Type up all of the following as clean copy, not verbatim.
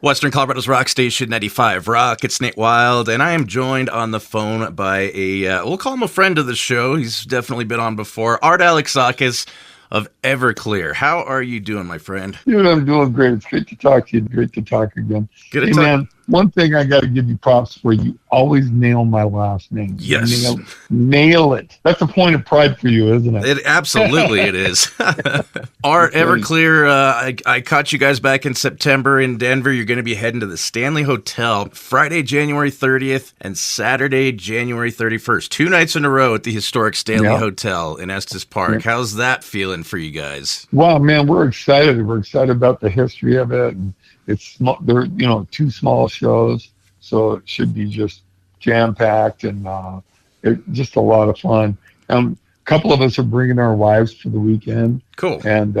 Western Colorado's rock station 95 Rock. It's Nate Wild, and I am joined on the phone by we'll call him a friend of the show. He's definitely been on before. Art Alexakis of Everclear. How are you doing, my friend? Dude, I'm doing great. It's great to talk to you. Great to talk again. Good to Hey, talk. man, one thing I got to give you props for, you always nail my last name. Yes. Nail it. That's a point of pride for you, isn't it? It absolutely it is. Art Everclear, I caught you guys back in September in Denver. You're going to be heading to the Stanley Hotel Friday, January 30th and Saturday, January 31st. 2 nights in a row at the historic Stanley Hotel in Estes Park. How's that feeling for you guys? Wow, man, we're excited. We're excited about the history of it. And they're 2 small shows, so it should be just jam-packed and just a lot of fun. A couple of us are bringing our wives for the weekend. Cool. And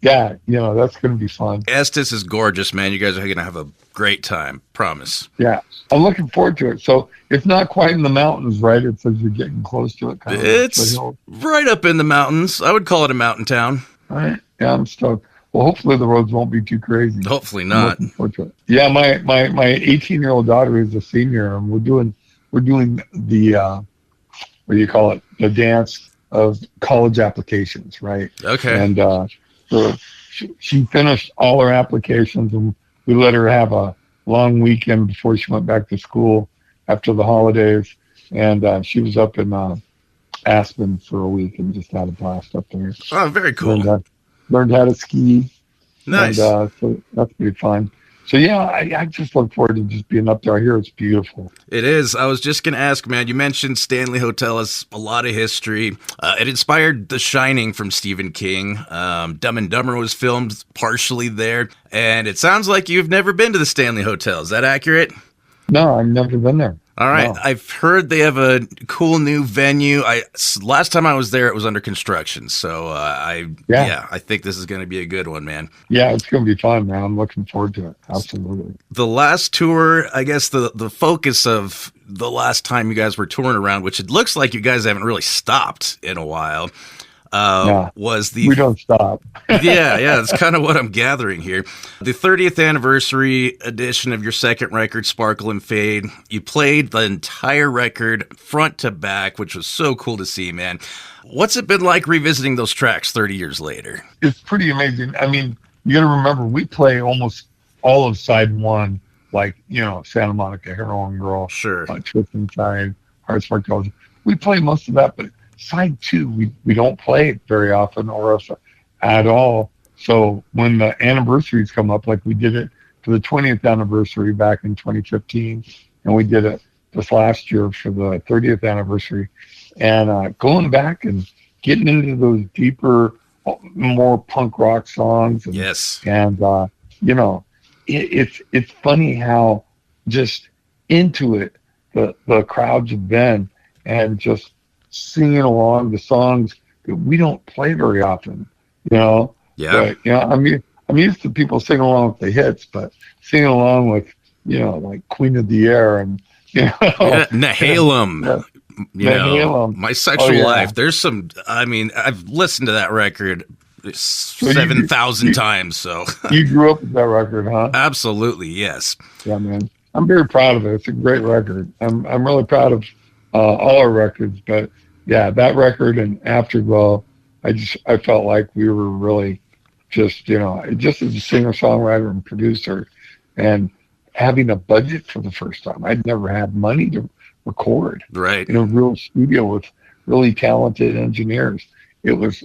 that's going to be fun. Estes is gorgeous, man. You guys are going to have a great time. Promise. Yeah, I'm looking forward to it. So it's not quite in the mountains, right? It's as you're getting close to it. It's right up in the mountains. I would call it a mountain town. All right. Yeah, I'm stoked. Well, hopefully the roads won't be too crazy. Hopefully not. Yeah, my 18-year-old daughter is a senior, and we're doing the what do you call it? The dance of college applications, right? Okay. And so she finished all her applications, and we let her have a long weekend before she went back to school after the holidays. And she was up in Aspen for a week and just had a blast up there. Oh, very cool. And, learned how to ski. Nice. And, so that's pretty fun. So, yeah, I just look forward to just being up there. I hear it's beautiful. It is. I was just going to ask, man, you mentioned Stanley Hotel has a lot of history. It inspired The Shining from Stephen King. Dumb and Dumber was filmed partially there. And it sounds like you've never been to the Stanley Hotel. Is that accurate? No, I've never been there. All right. No. I've heard they have a cool new venue. Last time I was there, it was under construction. So I think this is going to be a good one, man. Yeah, it's going to be fun, man. I'm looking forward to it. Absolutely. The last tour, I guess the focus of the last time you guys were touring around, which it looks like you guys haven't really stopped in a while, was the... We don't stop. yeah, that's kind of what I'm gathering here. The 30th anniversary edition of your second record, Sparkle and Fade. You played the entire record front to back, which was so cool to see, man. What's it been like revisiting those tracks 30 years later? It's pretty amazing. I mean, you got to remember, we play almost all of side one, like, Santa Monica, Heroin Girl, sure, Twist Inside, Heart Spark Television. We play most of that, but side 2, we don't play it very often or at all. So when the anniversaries come up, like we did it for the 20th anniversary back in 2015, and we did it this last year for the 30th anniversary, and going back and getting into those deeper, more punk rock songs. And, yes. And, it's funny how just into it the crowds have been, and just singing along the songs that we don't play very often, Yeah. But, I'm used to people singing along with the hits, but singing along with, like Queen of the Air and, Nehalem. Nehalem. My Sexual Life. There's some, I've listened to that record 7,000 times. So you grew up with that record, huh? Absolutely. Yes. Yeah, man. I'm very proud of it. It's a great record. I'm really proud of all our records, but yeah, that record and Afterglow, I felt like we were really just as a singer-songwriter and producer, and having a budget for the first time. I'd never had money to record, right, in a real studio with really talented engineers. It was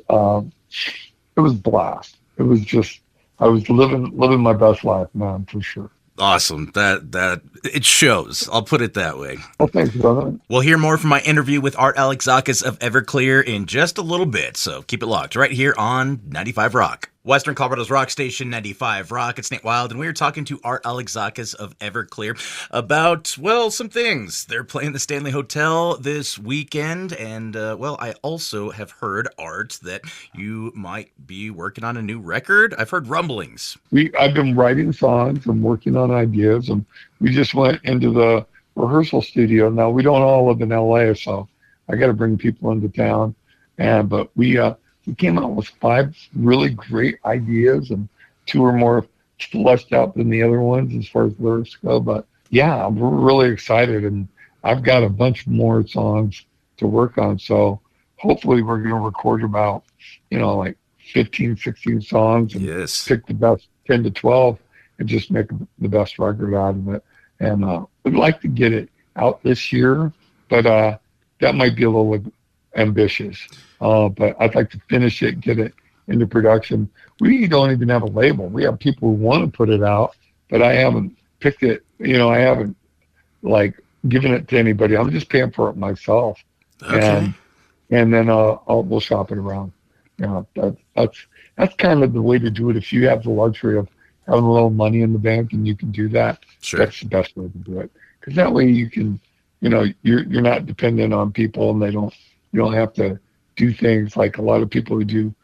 blast. It was just, I was living my best life, man, for sure. Awesome. That it shows. I'll put it that way. Well, thanks, brother. We'll hear more from my interview with Art Alexakis of Everclear in just a little bit, so keep it locked right here on 95 Rock. Western Colorado's rock station, 95 Rock. It's Nate Wild, and we are talking to Art Alexakis of Everclear about, well, some things. They're playing the Stanley Hotel this weekend, and, I also have heard, Art, that you might be working on a new record. I've heard rumblings. I've been writing songs and working on ideas, and we just went into the rehearsal studio. Now, we don't all live in LA, so I got to bring people into town, but we came out with 5 really great ideas and 2 or more fleshed out than the other ones as far as lyrics go. But yeah, we're really excited, and I've got a bunch more songs to work on. So hopefully we're going to record about, like 15, 16 songs and Yes. pick the best 10 to 12 and just make the best record out of it. And we'd like to get it out this year, but that might be a little ambitious. But I'd like to finish it, get it into production. We don't even have a label. We have people who want to put it out, but I haven't picked it. I haven't like given it to anybody. I'm just paying for it myself, Okay. and then we'll shop it around. That's kind of the way to do it. If you have the luxury of having a little money in the bank and you can do that, Sure. that's the best way to do it. Because that way you can, you're not dependent on people, and you don't have to do things like a lot of people who do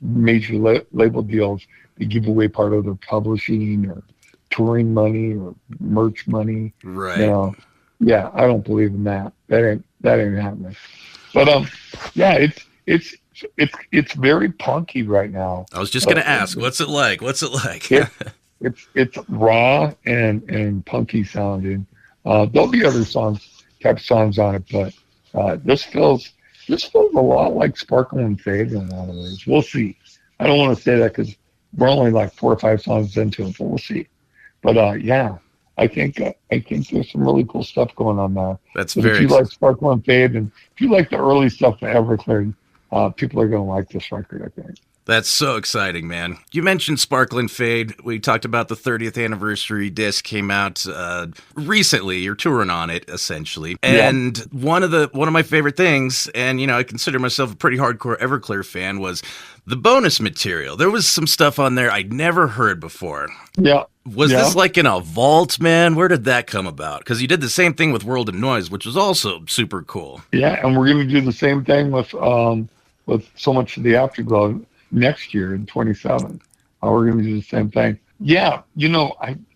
major label deals. They give away part of their publishing or touring money or merch money. Right. Yeah, I don't believe in that. That ain't happening. But yeah, it's very punky right now. I was just gonna ask, what's it like? What's it like? It's raw and punky sounding. There'll be other type songs on it, but this feels a lot like Sparkle and Fade in a lot of ways. We'll see. I don't want to say that because we're only like 4 or 5 songs into it, but we'll see. But yeah, I think there's some really cool stuff going on there. That's But very if you like Sparkle and Fade, and if you like the early stuff for Everclear, people are going to like this record, I think. That's so exciting, man. You mentioned Sparkle and Fade. We talked about the 30th anniversary disc came out recently. You're touring on it, essentially. And one of my favorite things, and I consider myself a pretty hardcore Everclear fan, was the bonus material. There was some stuff on there I'd never heard before. Yeah. Was this like in a vault, man? Where did that come about? Because you did the same thing with World of Noise, which was also super cool. Yeah, and we're going to do the same thing with So Much of the Afterglow next year in 27. We're going to do the same thing. Yeah,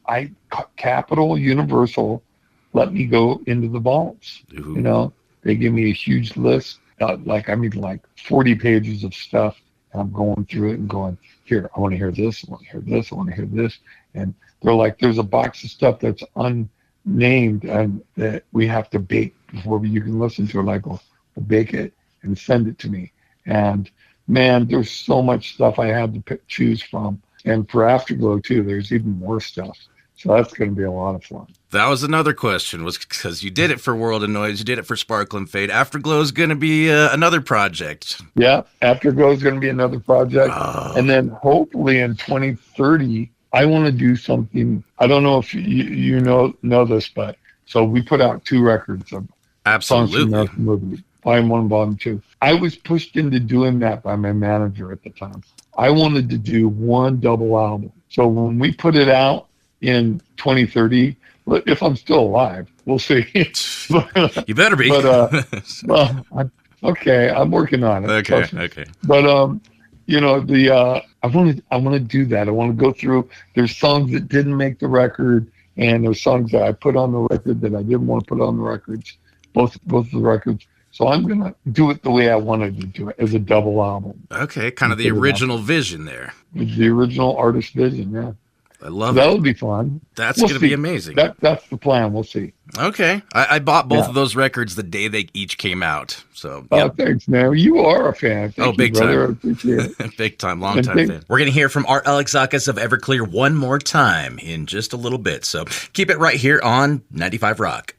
I Capitol Universal let me go into the vaults. Ooh. They give me a huge list, like 40 pages of stuff. And I'm going through it and going, here, I want to hear this, I want to hear this, I want to hear this. And they're like, there's a box of stuff that's unnamed and that we have to bake before you can listen to it. Like, we'll bake it and send it to me. And man, there's so much stuff I had to choose from. And for Afterglow too, there's even more stuff. So that's going to be a lot of fun. That was another question, was because you did it for World of Noise, you did it for Sparkle and Fade. Afterglow is going to be another project. Yeah, Afterglow is going to be another project. Oh. And then hopefully in 2030, I want to do something. I don't know if you know this, but so we put out 2 records of songs from the movie. Volume 1 and Volume 2. I was pushed into doing that by my manager at the time. I wanted to do 1 double album. So when we put it out in 2030, if I'm still alive, we'll see. You better be. But okay, I'm working on it. Okay. But I want to do that. I want to go through. There's songs that didn't make the record, and there's songs that I put on the record that I didn't want to put on the records. Both of the records. So I'm going to do it the way I wanted to do it, as a double album. Okay, kind of the original vision there. The original artist vision, yeah. I love it. That would be fun. That's going to be amazing. That's the plan. We'll see. Okay. I bought both of those records the day they each came out. So, thanks, man. You are a fan. Thank big you, brother. time. I appreciate it. Big time. Long time fan. We're going to hear from Art Alexakis of Everclear one more time in just a little bit. So keep it right here on 95 Rock.